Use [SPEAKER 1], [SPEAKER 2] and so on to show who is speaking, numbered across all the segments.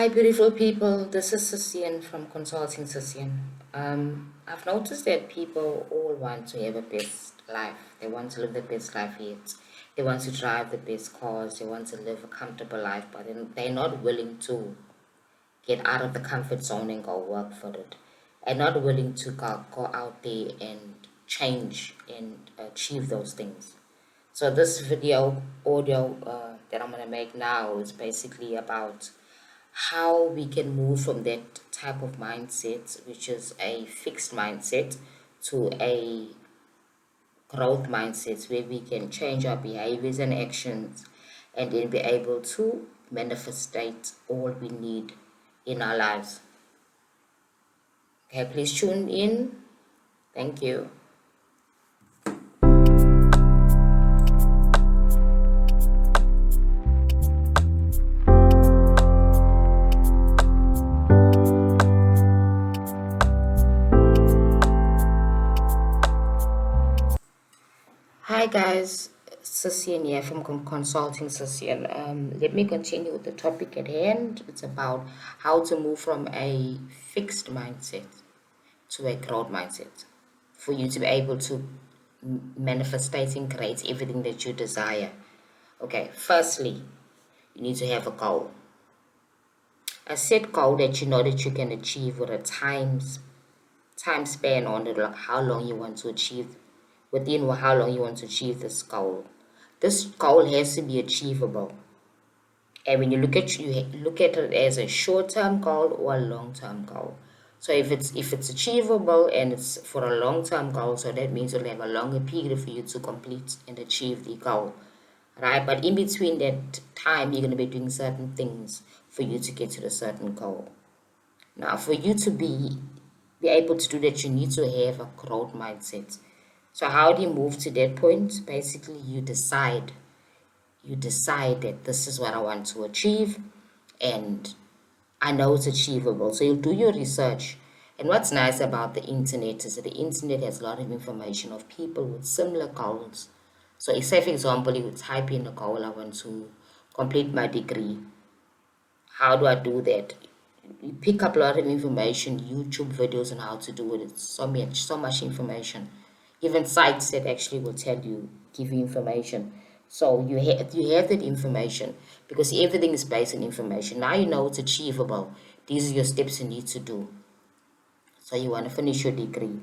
[SPEAKER 1] Hi, beautiful people. This is Cecian from Consulting Cecian. I've noticed that people all want to have a best life. They want to live the best life yet. They want to drive the best cars. They want to live a comfortable life, but they're not willing to get out of the comfort zone and go work for it. And not willing to go out there and change and achieve those things. So this audio that I'm going to make now is basically about how we can move from that type of mindset, which is a fixed mindset, to a growth mindset where we can change our behaviors and actions and then be able to manifestate all we need in our lives. Okay, please tune in. Thank you. Hi guys, Cecian here from Consulting Cecian. Let me continue with the topic at hand. It's about how to move from a fixed mindset to a growth mindset for you to be able to manifestate and create everything that you desire. Okay, firstly, you need to have a goal. A set goal that you know that you can achieve with a time span on it, like how long you want to achieve, within how long you want to achieve this goal. This goal has to be achievable. And when you look at it as a short-term goal or a long-term goal. So if it's achievable and it's for a long-term goal, so that means you'll have a longer period for you to complete and achieve the goal, right? But in between that time, you're going to be doing certain things for you to get to the certain goal. Now, for you to be able to do that, you need to have a growth mindset. So how do you move to that point? Basically, you decide that this is what I want to achieve, and I know it's achievable. So you do your research. And what's nice about the internet is that the internet has a lot of information of people with similar goals. So, say for example, you type in a goal, I want to complete my degree. How do I do that? You pick up a lot of information, YouTube videos on how to do it. It's so much information. Even sites that actually will tell you, give you information. So you have that information because everything is based on information. Now you know it's achievable. These are your steps you need to do. So you want to finish your degree,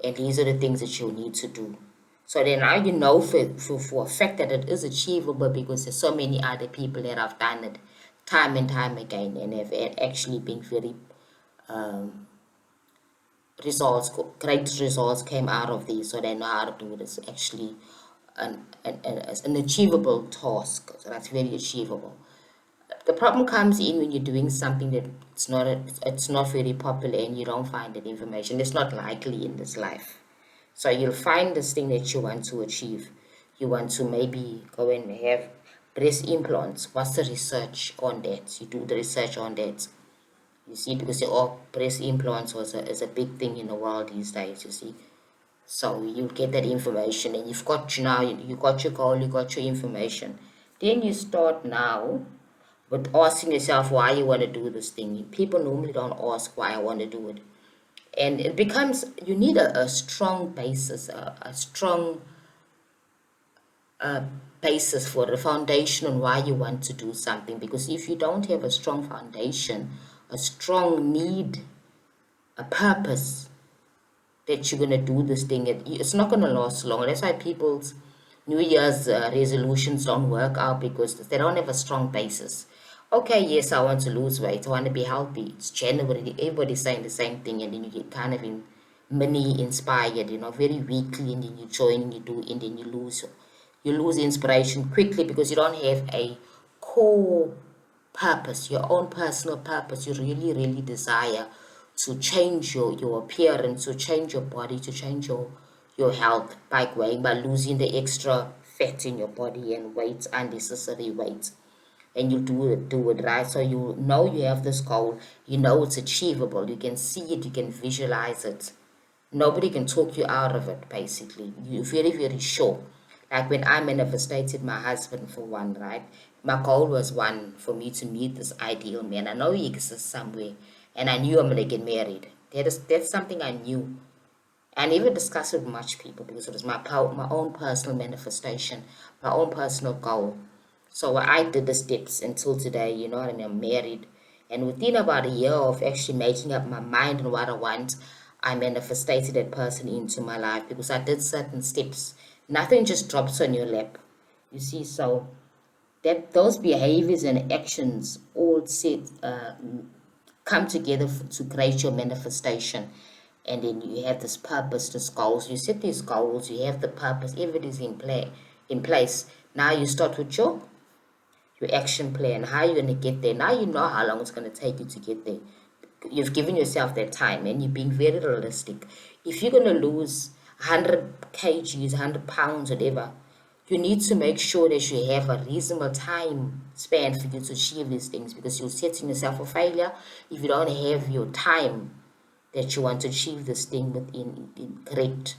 [SPEAKER 1] and these are the things that you need to do. So then now you know for a fact that it is achievable because there's so many other people that have done it time and time again and have actually been very um, great results came out of these. So they know how to do it. It's actually an achievable task. So that's very achievable. The problem comes in when you're doing something that it's not very popular and you don't find that information. It's not likely in this life. So you'll find this thing that you want to achieve. You want to maybe go and have breast implants. What's the research on that? You do the research on that. You see, because breast implants is a big thing in the world these days, you see. So you get that information and you've got you got your goal, you got your information. Then you start now with asking yourself why you want to do this thing. People normally don't ask why I want to do it. And it becomes, you need a strong basis, a strong basis for the foundation on why you want to do something. Because if you don't have a strong foundation, a strong need, a purpose that you're going to do this thing, it's not going to last long. That's why people's New Year's resolutions don't work out because they don't have a strong basis. Okay, yes, I want to lose weight. I want to be healthy. It's January. Everybody's saying the same thing, and then you get kind of mini inspired, very weakly, and then you join and you do, and then you lose inspiration quickly because you don't have a core purpose, your own personal purpose. You really, really desire to change your appearance, to change your body, to change your health by losing the extra fat in your body and weight, unnecessary weight. And you do it right. So you know you have this goal, you know it's achievable, you can see it, you can visualize it. Nobody can talk you out of it, basically. You're very, very sure. Like when I manifested my husband, for one, right? my goal was one for me to meet this ideal man. I know he exists somewhere, and I knew I'm gonna get married. That's something I knew. I never discussed it with much people because it was my own personal manifestation, my own personal goal. So I did the steps until today, you know what I mean? I'm married. And within about a year of actually making up my mind on what I want, I manifested that person into my life because I did certain steps. Nothing just drops on your lap. You see, so that those behaviors and actions all come together to create your manifestation. And then you have this purpose, this goals. You set these goals, you have the purpose, everything is in place. Now you start with your action plan. How are you going to get there? Now you know how long it's going to take you to get there. You've given yourself that time and you're being very realistic. If you're going to lose 100 kgs, 100 pounds, whatever, you need to make sure that you have a reasonable time span for you to achieve these things, because you're setting yourself for failure if you don't have your time that you want to achieve this thing within correct.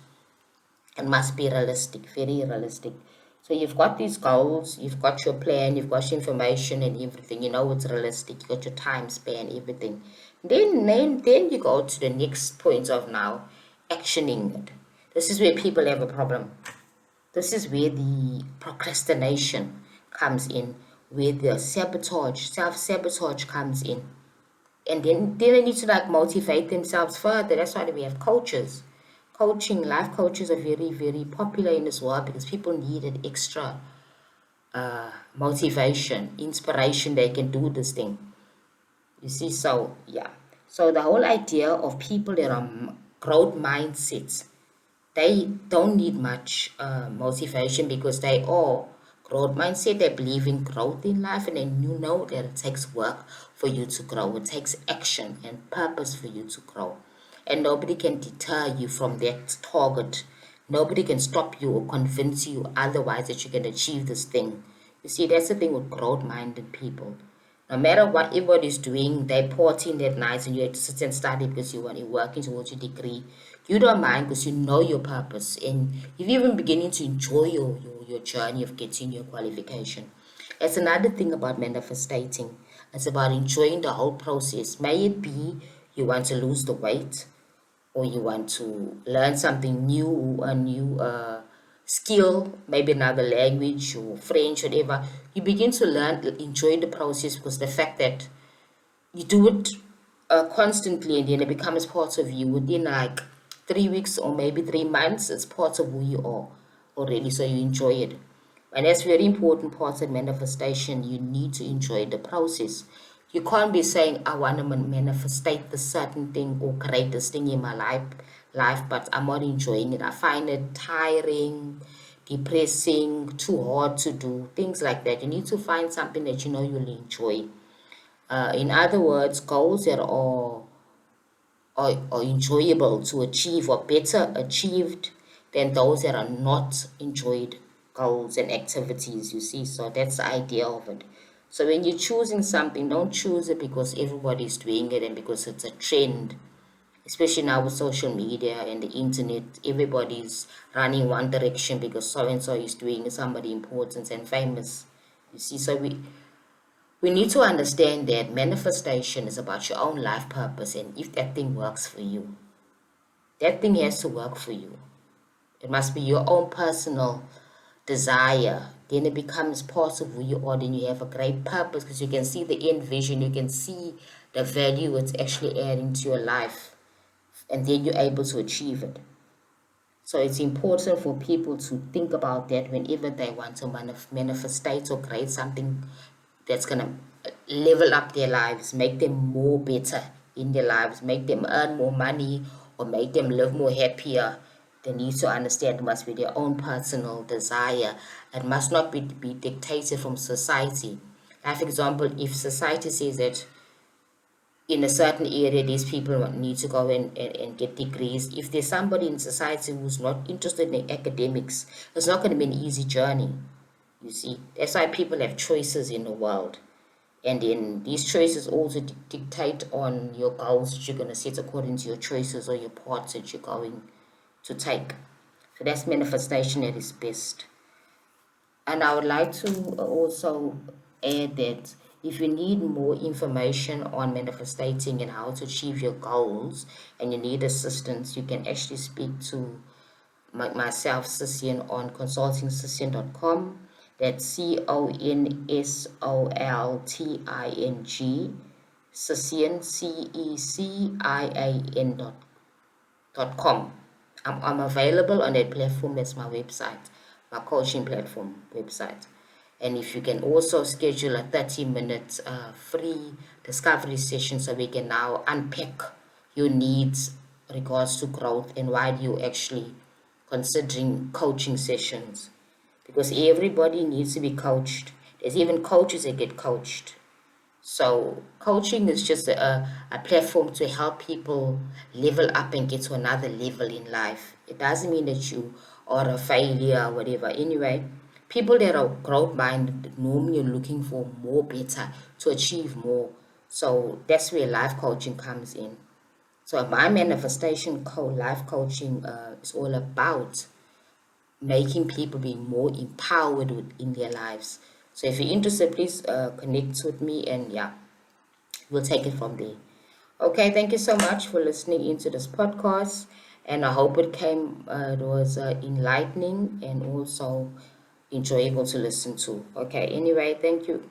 [SPEAKER 1] It must be realistic, very realistic. So you've got these goals, you've got your plan, you've got your information and everything. You know it's realistic. You got your time span, everything. Then you go to the next point of now actioning it. This is where people have a problem. This is where the procrastination comes in, where the self-sabotage comes in. And then they need to like motivate themselves further. That's why we have coaches. Life coaches are very, very popular in this world because people need an extra motivation, inspiration. They can do this thing. You see, so yeah. So the whole idea of people that are growth mindsets, they don't need much motivation because they are growth mindset. They believe in growth in life, and then you know that it takes work for you to grow. It takes action and purpose for you to grow. And nobody can deter you from that target. Nobody can stop you or convince you otherwise that you can achieve this thing. You see, that's the thing with growth minded people. No matter what everybody's doing, they're partying that night and you have to sit and study because you want to working towards your degree. You don't mind because you know your purpose and you're even beginning to enjoy your journey of getting your qualification. That's another thing about manifesting. It's about enjoying the whole process. May it be you want to lose the weight, or you want to learn something new, a new skill, maybe another language or French, whatever, you begin to learn, enjoy the process because the fact that you do it constantly and then it becomes part of you within like 3 weeks or maybe 3 months, it's part of who you are already, so you enjoy it. And that's very important part of manifestation. You need to enjoy the process. You can't be saying, I want to manifestate this certain thing or create this thing in my life, but I'm not enjoying it. I find it tiring, depressing, too hard to do, things like that. You need to find something that you know you'll enjoy. In other words, goals that are enjoyable to achieve or better achieved than those that are not enjoyed goals and activities, you see. So that's the idea of it. So when you're choosing something, don't choose it because everybody's doing it and because it's a trend. Especially now with social media and the internet, everybody's running one direction because so and so is doing somebody important and famous. You see, so we need to understand that manifestation is about your own life purpose, and if that thing works for you, that thing has to work for you. It must be your own personal desire. Then it becomes part of who you are. Then you have a great purpose because you can see the end vision, you can see the value it's actually adding to your life, and then you're able to achieve it. So it's important for people to think about that whenever they want to manifestate or create something that's going to level up their lives, make them more better in their lives, make them earn more money, or make them live more happier. They need to understand it must be their own personal desire. It must not be dictated from society. Like, for example, if society says that in a certain area these people need to go and get degrees, if there's somebody in society who's not interested in academics, it's not going to be an easy journey. You see, that's why people have choices in the world, and then these choices also dictate on your goals that you're going to set according to your choices or your paths that you're going to take. So that's manifestation at its best. And I would like to also add that if you need more information on manifesting and how to achieve your goals and you need assistance, you can actually speak to myself, Sisien, on consultingsisien.com. That's CONSOLTING, Sisien, CECIAN.com. I'm available on that platform. That's my website, my coaching platform website. And if you can also schedule a 30-minute free discovery session so we can now unpack your needs regards to growth and why do you actually considering coaching sessions, because everybody needs to be coached. There's even coaches that get coached. So coaching is just a platform to help people level up and get to another level in life. It doesn't mean that you are a failure or whatever. Anyway, people that are growth minded normally are looking for more better to achieve more. So that's where life coaching comes in. So my manifestation life coaching is all about making people be more empowered in their lives. So if you're interested, please connect with me, and yeah, we'll take it from there. Okay, thank you so much for listening into this podcast, and I hope it was enlightening and also enjoyable to listen to. Okay, anyway, thank you.